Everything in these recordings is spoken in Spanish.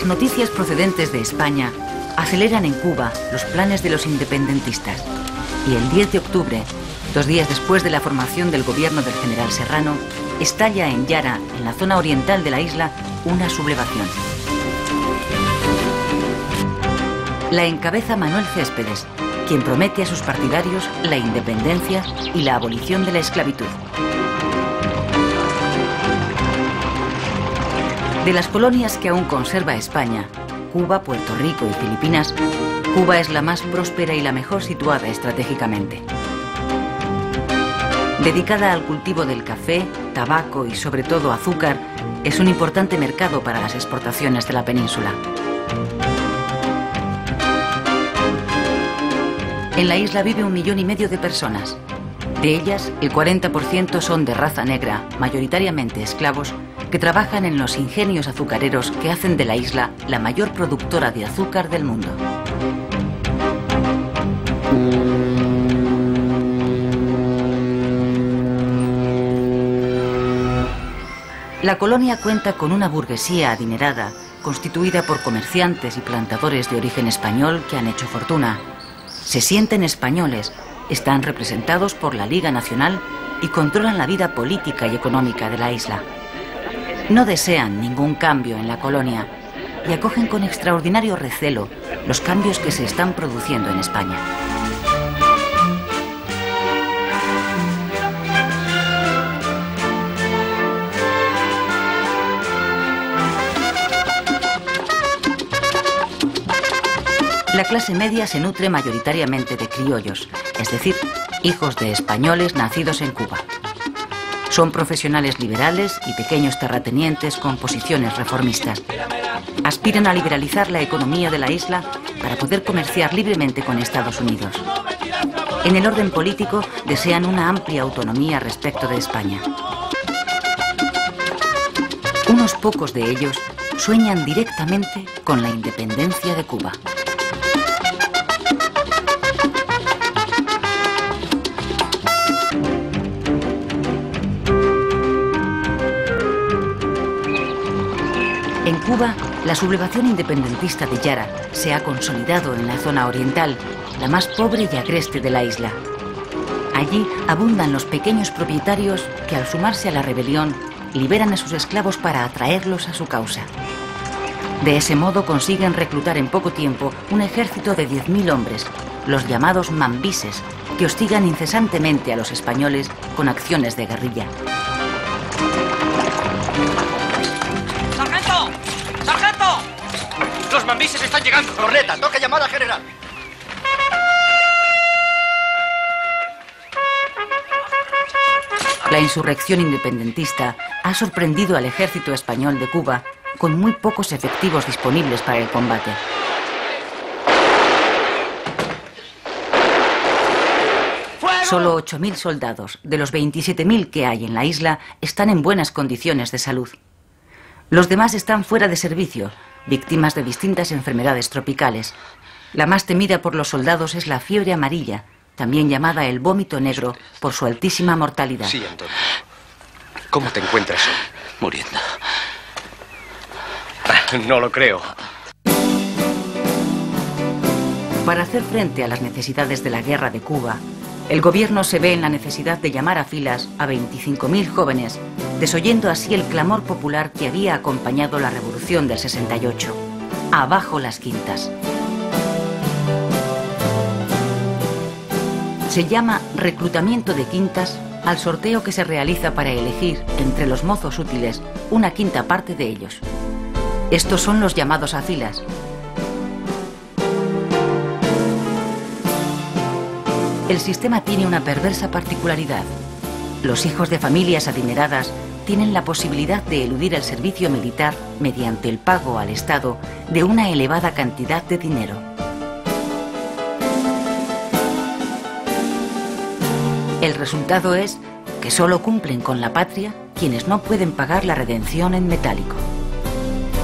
noticias procedentes de España aceleran en Cuba los planes de los independentistas. Y el 10 de octubre, 2 días después de la formación del gobierno del general Serrano, estalla en Yara, en la zona oriental de la isla, una sublevación. La encabeza Manuel Céspedes, quien promete a sus partidarios la independencia y la abolición de la esclavitud. De las colonias que aún conserva España, Cuba, Puerto Rico y Filipinas, Cuba es la más próspera y la mejor situada estratégicamente. Dedicada al cultivo del café, tabaco y sobre todo azúcar, es un importante mercado para las exportaciones de la península. En la isla vive 1,5 millones de personas. De ellas, el 40% son de raza negra, mayoritariamente esclavos, que trabajan en los ingenios azucareros que hacen de la isla la mayor productora de azúcar del mundo. La colonia cuenta con una burguesía adinerada, constituida por comerciantes y plantadores de origen español que han hecho fortuna. Se sienten españoles, están representados por la Liga Nacional y controlan la vida política y económica de la isla. No desean ningún cambio en la colonia y acogen con extraordinario recelo los cambios que se están produciendo en España. La clase media se nutre mayoritariamente de criollos, es decir, hijos de españoles nacidos en Cuba. Son profesionales liberales y pequeños terratenientes con posiciones reformistas. Aspiran a liberalizar la economía de la isla para poder comerciar libremente con Estados Unidos. En el orden político desean una amplia autonomía respecto de España. Unos pocos de ellos sueñan directamente con la independencia de Cuba. En Cuba, la sublevación independentista de Yara se ha consolidado en la zona oriental, la más pobre y agreste de la isla. Allí abundan los pequeños propietarios que, al sumarse a la rebelión, liberan a sus esclavos para atraerlos a su causa. De ese modo consiguen reclutar en poco tiempo un ejército de 10.000 hombres, los llamados mambises, que hostigan incesantemente a los españoles con acciones de guerrilla. ¡Sargento! ¡Sargento! ¡Los mambises están llegando! ¡Corneta, toca llamada general! La insurrección independentista ha sorprendido al ejército español de Cuba con muy pocos efectivos disponibles para el combate. Solo 8.000 soldados de los 27.000 que hay en la isla están en buenas condiciones de salud. Los demás están fuera de servicio, víctimas de distintas enfermedades tropicales. La más temida por los soldados es la fiebre amarilla, también llamada el vómito negro, por su altísima mortalidad. Sí, Antonio. ¿Cómo te encuentras hoy? Muriendo. No lo creo. Para hacer frente a las necesidades de la guerra de Cuba, el gobierno se ve en la necesidad de llamar a filas a 25.000 jóvenes, desoyendo así el clamor popular que había acompañado la revolución del 68. ¡Abajo las quintas! Se llama reclutamiento de quintas al sorteo que se realiza para elegir entre los mozos útiles una quinta parte de ellos. Estos son los llamados a filas. El sistema tiene una perversa particularidad. Los hijos de familias adineradas tienen la posibilidad de eludir el servicio militar mediante el pago al Estado de una elevada cantidad de dinero. El resultado es que solo cumplen con la patria quienes no pueden pagar la redención en metálico.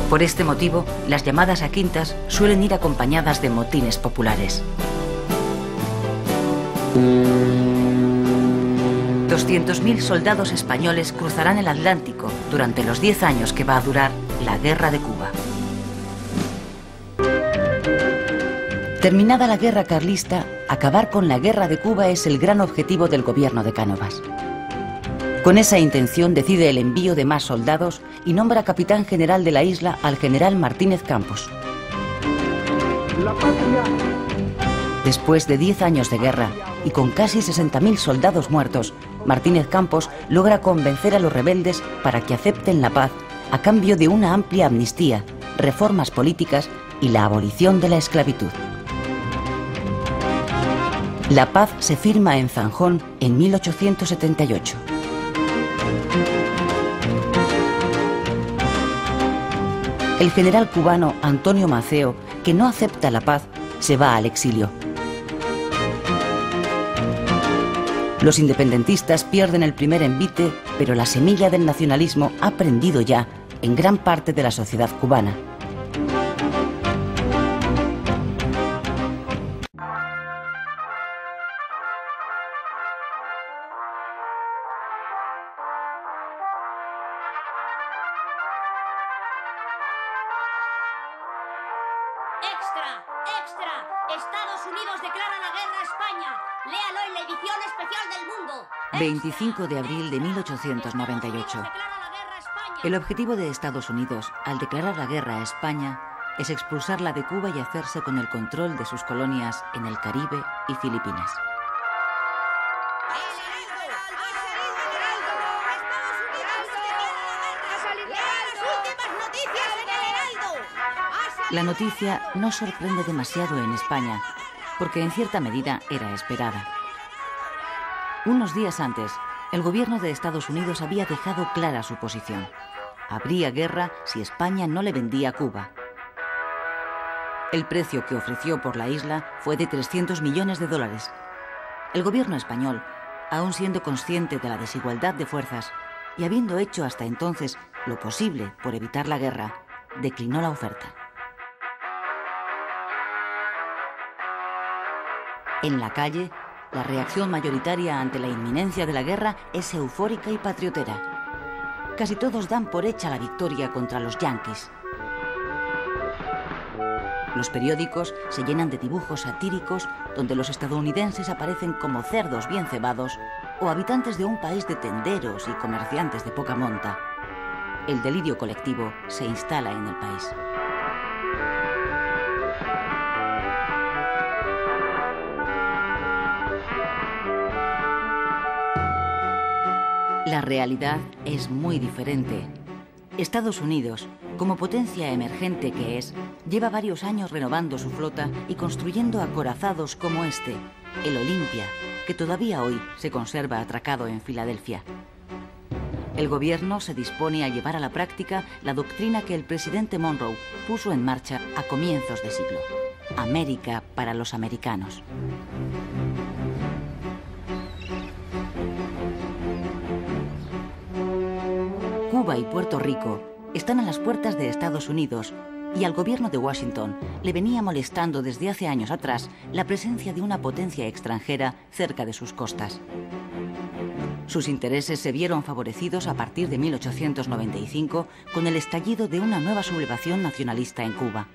Por este motivo, las llamadas a quintas suelen ir acompañadas de motines populares. 200.000 soldados españoles cruzarán el Atlántico durante los 10 años que va a durar la Guerra de Cuba. Terminada la guerra carlista, acabar con la guerra de Cuba es el gran objetivo del gobierno de Cánovas. Con esa intención decide el envío de más soldados y nombra capitán general de la isla al general Martínez Campos. Después de 10 años de guerra y con casi 60.000 soldados muertos, Martínez Campos logra convencer a los rebeldes para que acepten la paz a cambio de una amplia amnistía, reformas políticas y la abolición de la esclavitud. La paz se firma en Zanjón en 1878. El general cubano Antonio Maceo, que no acepta la paz, se va al exilio. Los independentistas pierden el primer envite, pero la semilla del nacionalismo ha prendido ya en gran parte de la sociedad cubana. ¡Extra! Estados Unidos declara la guerra a España. Léalo en la edición especial del Mundo. 25 de abril de 1898. El objetivo de Estados Unidos, al declarar la guerra a España, es expulsarla de Cuba y hacerse con el control de sus colonias en el Caribe y Filipinas. La noticia no sorprende demasiado en España, porque en cierta medida era esperada. Unos días antes, el gobierno de Estados Unidos había dejado clara su posición. Habría guerra si España no le vendía Cuba. El precio que ofreció por la isla fue de 300 millones de dólares. El gobierno español, aún siendo consciente de la desigualdad de fuerzas y habiendo hecho hasta entonces lo posible por evitar la guerra, declinó la oferta. En la calle, la reacción mayoritaria ante la inminencia de la guerra es eufórica y patriotera. Casi todos dan por hecha la victoria contra los yanquis. Los periódicos se llenan de dibujos satíricos donde los estadounidenses aparecen como cerdos bien cebados o habitantes de un país de tenderos y comerciantes de poca monta. El delirio colectivo se instala en el país. La realidad es muy diferente. Estados Unidos, como potencia emergente que es, lleva varios años renovando su flota y construyendo acorazados como este, el Olympia, que todavía hoy se conserva atracado en Filadelfia. El gobierno se dispone a llevar a la práctica la doctrina que el presidente Monroe puso en marcha a comienzos de siglo: América para los americanos. Cuba y Puerto Rico están a las puertas de Estados Unidos y al gobierno de Washington le venía molestando desde hace años atrás la presencia de una potencia extranjera cerca de sus costas. Sus intereses se vieron favorecidos a partir de 1895 con el estallido de una nueva sublevación nacionalista en Cuba.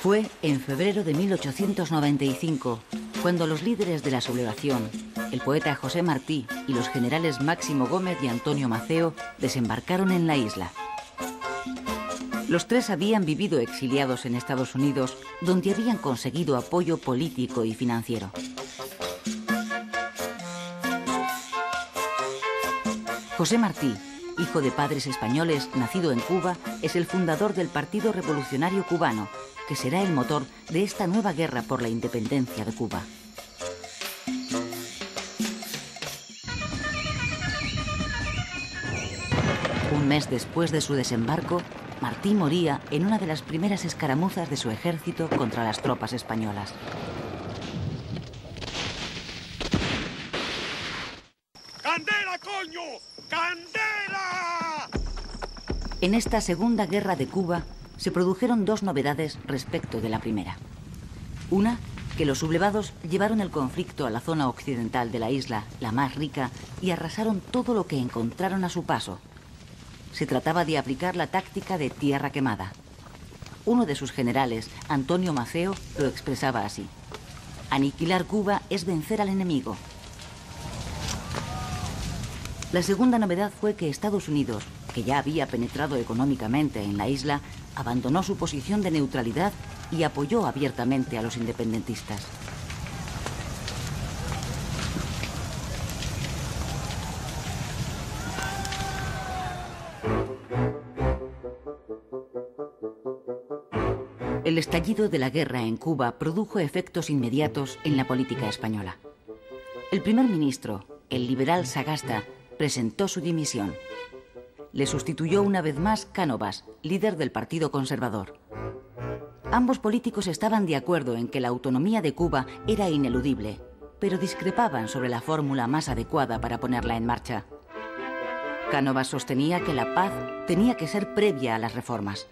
Fue en febrero de 1895 cuando los líderes de la sublevación, el poeta José Martí y los generales Máximo Gómez y Antonio Maceo, desembarcaron en la isla. Los tres habían vivido exiliados en Estados Unidos, donde habían conseguido apoyo político y financiero. José Martí, hijo de padres españoles, nacido en Cuba, es el fundador del Partido Revolucionario Cubano, que será el motor de esta nueva guerra por la independencia de Cuba. Un mes después de su desembarco, Martí moría en una de las primeras escaramuzas de su ejército contra las tropas españolas. ¡Candela, coño! ¡Candela! En esta Segunda Guerra de Cuba se produjeron dos novedades respecto de la primera. Una, que los sublevados llevaron el conflicto a la zona occidental de la isla, la más rica, y arrasaron todo lo que encontraron a su paso. Se trataba de aplicar la táctica de tierra quemada. Uno de sus generales, Antonio Maceo, lo expresaba así: aniquilar Cuba es vencer al enemigo. La segunda novedad fue que Estados Unidos, que ya había penetrado económicamente en la isla, abandonó su posición de neutralidad y apoyó abiertamente a los independentistas. El estallido de la guerra en Cuba produjo efectos inmediatos en la política española. El primer ministro, el liberal Sagasta, presentó su dimisión. Le sustituyó una vez más Cánovas, líder del Partido Conservador. Ambos políticos estaban de acuerdo en que la autonomía de Cuba era ineludible, pero discrepaban sobre la fórmula más adecuada para ponerla en marcha. Cánovas sostenía que la paz tenía que ser previa a las reformas.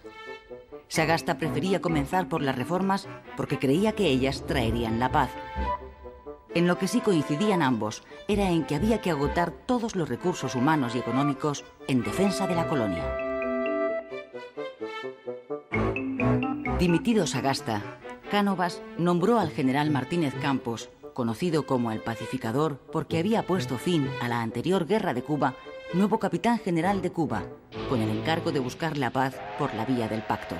Sagasta prefería comenzar por las reformas porque creía que ellas traerían la paz. En lo que sí coincidían ambos era en que había que agotar todos los recursos humanos y económicos en defensa de la colonia. Dimitido Sagasta, Cánovas nombró al general Martínez Campos, conocido como el Pacificador porque había puesto fin a la anterior guerra de Cuba, nuevo capitán general de Cuba, con el encargo de buscar la paz por la vía del pacto.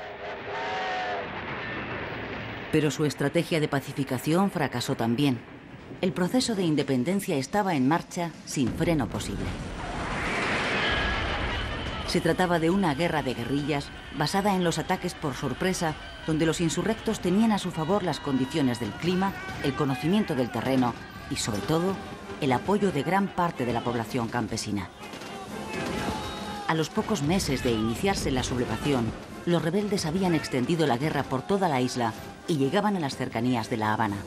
Pero su estrategia de pacificación fracasó también. El proceso de independencia estaba en marcha sin freno posible. Se trataba de una guerra de guerrillas basada en los ataques por sorpresa, donde los insurrectos tenían a su favor las condiciones del clima, el conocimiento del terreno y, sobre todo, el apoyo de gran parte de la población campesina. A los pocos meses de iniciarse la sublevación, los rebeldes habían extendido la guerra por toda la isla y llegaban a las cercanías de La Habana.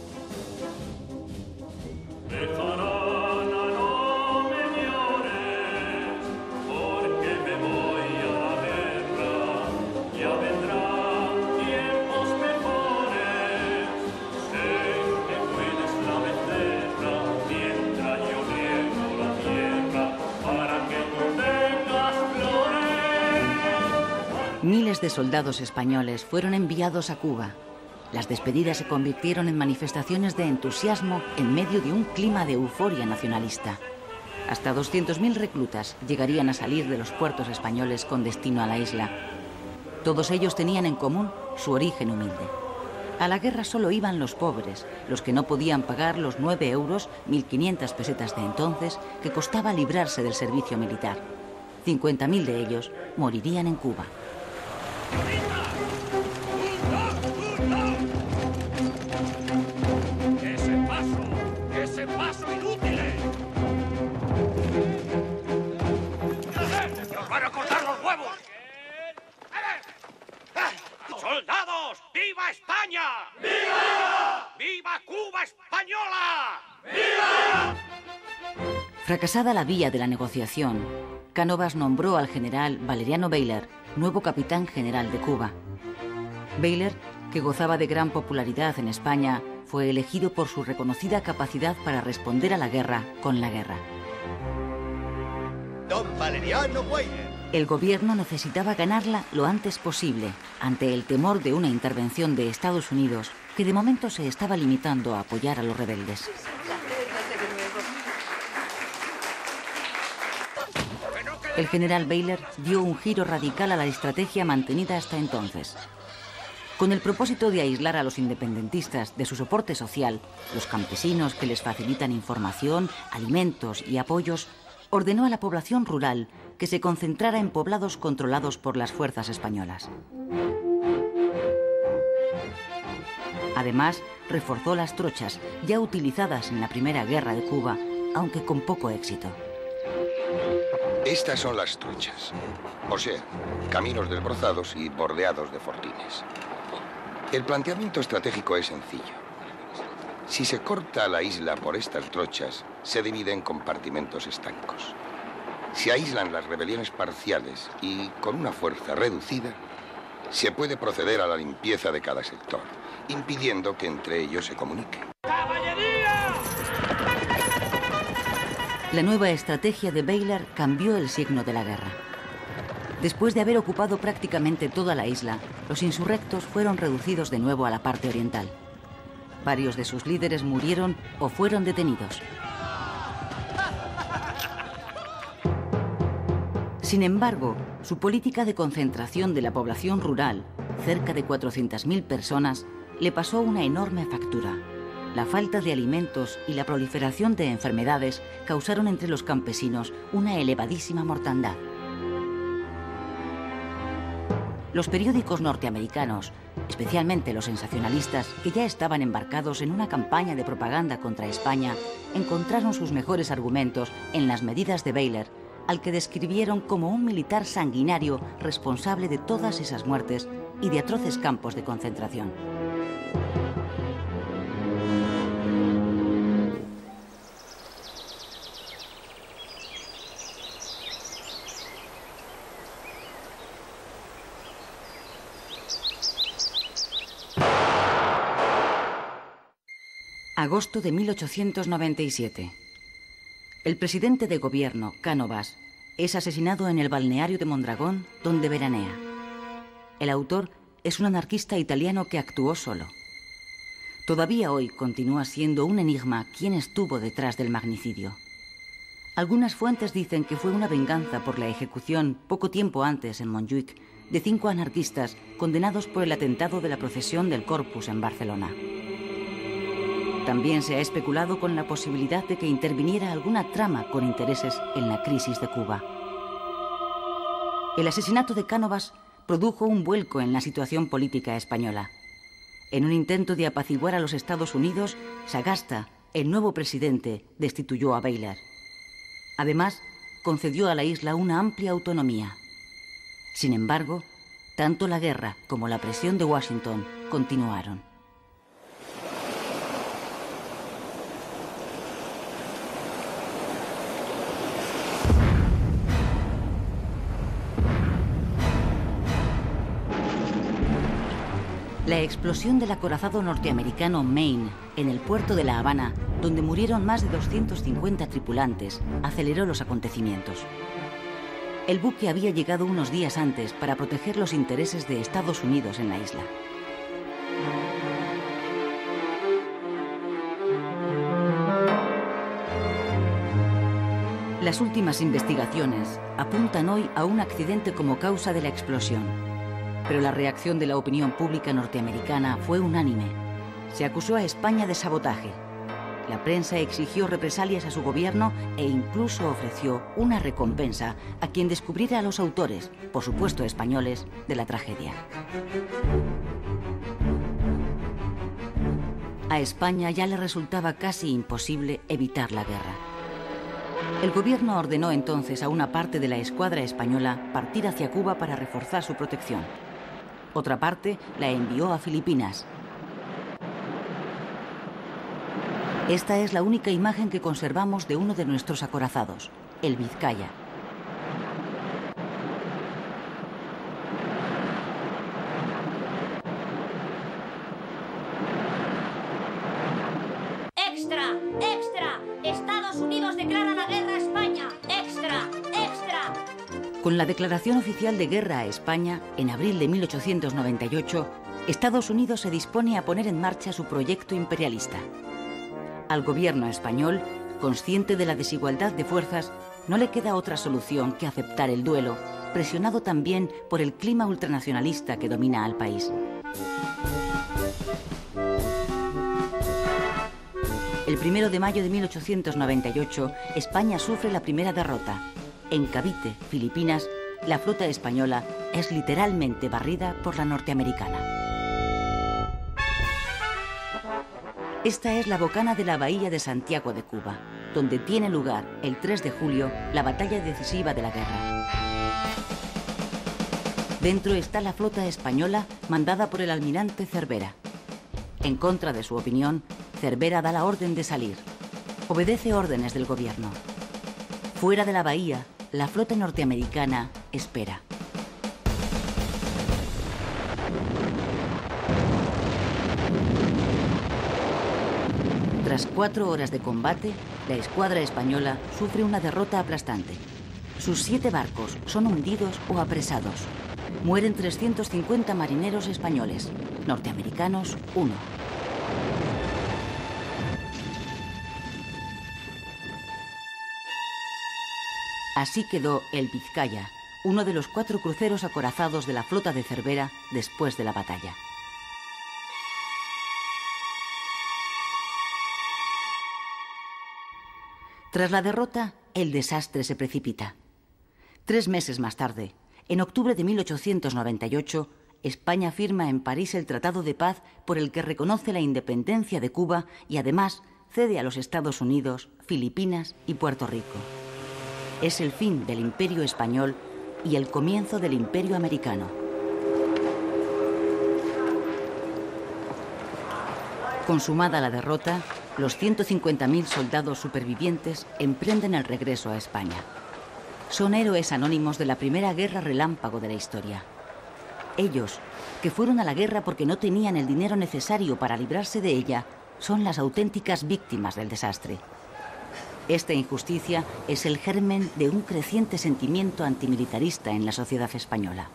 Miles de soldados españoles fueron enviados a Cuba. Las despedidas se convirtieron en manifestaciones de entusiasmo en medio de un clima de euforia nacionalista. Hasta 200.000 reclutas llegarían a salir de los puertos españoles con destino a la isla. Todos ellos tenían en común su origen humilde. A la guerra solo iban los pobres, los que no podían pagar los 9 euros, 1.500 pesetas de entonces, que costaba librarse del servicio militar. 50.000 de ellos morirían en Cuba. ¡Ese paso, inútiles! ¡Nos van a cortar los huevos! ¡Soldados! ¡Viva España! ¡Viva! ¡Viva Cuba española! ¡Viva! Fracasada la vía de la negociación, Cánovas nombró al general Valeriano Bayler nuevo capitán general de Cuba. Bayler, que gozaba de gran popularidad en España, fue elegido por su reconocida capacidad para responder a la guerra con la guerra. Don Valeriano Bayler. El gobierno necesitaba ganarla lo antes posible, ante el temor de una intervención de Estados Unidos, que de momento se estaba limitando a apoyar a los rebeldes. El general Bayler dio un giro radical a la estrategia mantenida hasta entonces. Con el propósito de aislar a los independentistas de su soporte social, los campesinos que les facilitan información, alimentos y apoyos, ordenó a la población rural que se concentrara en poblados controlados por las fuerzas españolas. Además, reforzó las trochas ya utilizadas en la Primera Guerra de Cuba, aunque con poco éxito. Estas son las truchas, o sea, caminos desbrozados y bordeados de fortines. El planteamiento estratégico es sencillo. Si se corta la isla por estas trochas, se divide en compartimentos estancos. Se aíslan las rebeliones parciales y, con una fuerza reducida, se puede proceder a la limpieza de cada sector. impidiendo que entre ellos se comuniquen. ¡Caballería! La nueva estrategia de Baylor cambió el signo de la guerra. Después de haber ocupado prácticamente toda la isla, los insurrectos fueron reducidos de nuevo a la parte oriental. Varios de sus líderes murieron o fueron detenidos. Sin embargo, su política de concentración de la población rural, cerca de 400.000 personas, le pasó una enorme factura. La falta de alimentos y la proliferación de enfermedades causaron entre los campesinos una elevadísima mortandad. Los periódicos norteamericanos, especialmente los sensacionalistas, que ya estaban embarcados en una campaña de propaganda contra España, encontraron sus mejores argumentos en las medidas de Baylor, al que describieron como un militar sanguinario responsable de todas esas muertes y de atroces campos de concentración. Agosto de 1897. El presidente de gobierno, Cánovas, es asesinado en el balneario de Mondragón, donde veranea. El autor es un anarquista italiano que actuó solo. Todavía hoy continúa siendo un enigma quién estuvo detrás del magnicidio. Algunas fuentes dicen que fue una venganza por la ejecución, poco tiempo antes en Montjuïc, de 5 anarquistas condenados por el atentado de la procesión del Corpus en Barcelona. También se ha especulado con la posibilidad de que interviniera alguna trama con intereses en la crisis de Cuba. El asesinato de Cánovas produjo un vuelco en la situación política española. En un intento de apaciguar a los Estados Unidos, Sagasta, el nuevo presidente, destituyó a Baylor. Además, concedió a la isla una amplia autonomía. Sin embargo, tanto la guerra como la presión de Washington continuaron. La explosión del acorazado norteamericano Maine en el puerto de La Habana, donde murieron más de 250 tripulantes, aceleró los acontecimientos. El buque había llegado unos días antes para proteger los intereses de Estados Unidos en la isla. Las últimas investigaciones apuntan hoy a un accidente como causa de la explosión. Pero la reacción de la opinión pública norteamericana fue unánime. Se acusó a España de sabotaje. La prensa exigió represalias a su gobierno e incluso ofreció una recompensa a quien descubriera a los autores, por supuesto españoles, de la tragedia. A España ya le resultaba casi imposible evitar la guerra. El gobierno ordenó entonces a una parte de la escuadra española partir hacia Cuba para reforzar su protección. Otra parte la envió a Filipinas. Esta es la única imagen que conservamos de uno de nuestros acorazados, el Vizcaya. ¡Extra! ¡Extra! ¡Estados Unidos declara la guerra a España! ¡Extra! ¡Extra! Con la declaración oficial de guerra a España, en abril de 1898, Estados Unidos se dispone a poner en marcha su proyecto imperialista. Al gobierno español, consciente de la desigualdad de fuerzas, no le queda otra solución que aceptar el duelo, presionado también por el clima ultranacionalista que domina al país. El 1 de mayo de 1898, España sufre la primera derrota. En Cavite, Filipinas, la flota española es literalmente barrida por la norteamericana. Esta es la bocana de la bahía de Santiago de Cuba, donde tiene lugar el 3 de julio la batalla decisiva de la guerra. Dentro está la flota española mandada por el almirante Cervera. En contra de su opinión, Cervera da la orden de salir. Obedece órdenes del gobierno. Fuera de la bahía, la flota norteamericana espera. Tras 4 horas de combate, la escuadra española sufre una derrota aplastante. Sus 7 barcos son hundidos o apresados. Mueren 350 marineros españoles, norteamericanos 1. Así quedó el Vizcaya, uno de los 4 cruceros acorazados de la flota de Cervera después de la batalla. Tras la derrota, el desastre se precipita. 3 meses más tarde, en octubre de 1898, España firma en París el Tratado de Paz por el que reconoce la independencia de Cuba y además cede a los Estados Unidos, Filipinas y Puerto Rico. Es el fin del Imperio español y el comienzo del Imperio americano. Consumada la derrota, los 150.000 soldados supervivientes emprenden el regreso a España. Son héroes anónimos de la primera guerra relámpago de la historia. Ellos, que fueron a la guerra porque no tenían el dinero necesario para librarse de ella, son las auténticas víctimas del desastre. Esta injusticia es el germen de un creciente sentimiento antimilitarista en la sociedad española.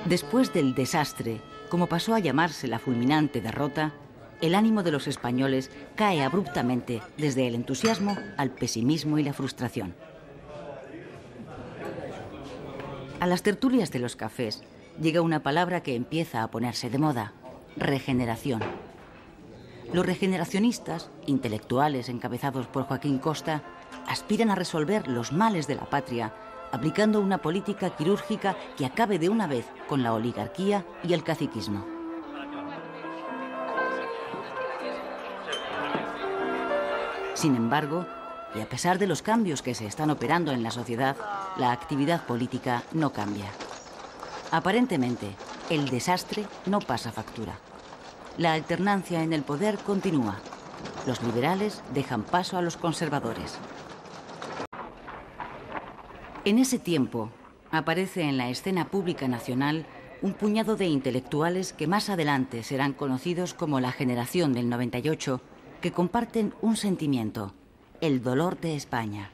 Después del desastre, como pasó a llamarse la fulminante derrota, el ánimo de los españoles cae abruptamente desde el entusiasmo al pesimismo y la frustración. A las tertulias de los cafés llega una palabra que empieza a ponerse de moda: regeneración. Los regeneracionistas, intelectuales encabezados por Joaquín Costa, aspiran a resolver los males de la patria aplicando una política quirúrgica que acabe de una vez con la oligarquía y el caciquismo. Sin embargo, y a pesar de los cambios que se están operando en la sociedad, la actividad política no cambia. Aparentemente, el desastre no pasa factura. La alternancia en el poder continúa. Los liberales dejan paso a los conservadores. En ese tiempo, aparece en la escena pública nacional un puñado de intelectuales que más adelante serán conocidos como la generación del 98, que comparten un sentimiento: el dolor de España.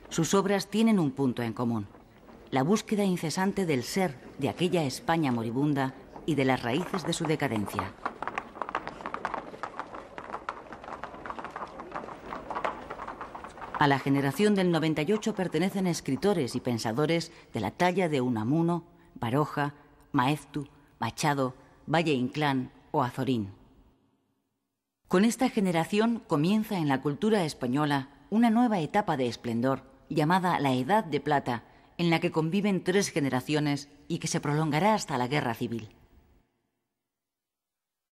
Sus obras tienen un punto en común: la búsqueda incesante del ser de aquella España moribunda y de las raíces de su decadencia. A la generación del 98 pertenecen escritores y pensadores de la talla de Unamuno, Baroja, Maeztu, Machado, Valle Inclán o Azorín. Con esta generación comienza en la cultura española una nueva etapa de esplendor llamada la Edad de Plata, en la que conviven 3 generaciones y que se prolongará hasta la Guerra Civil.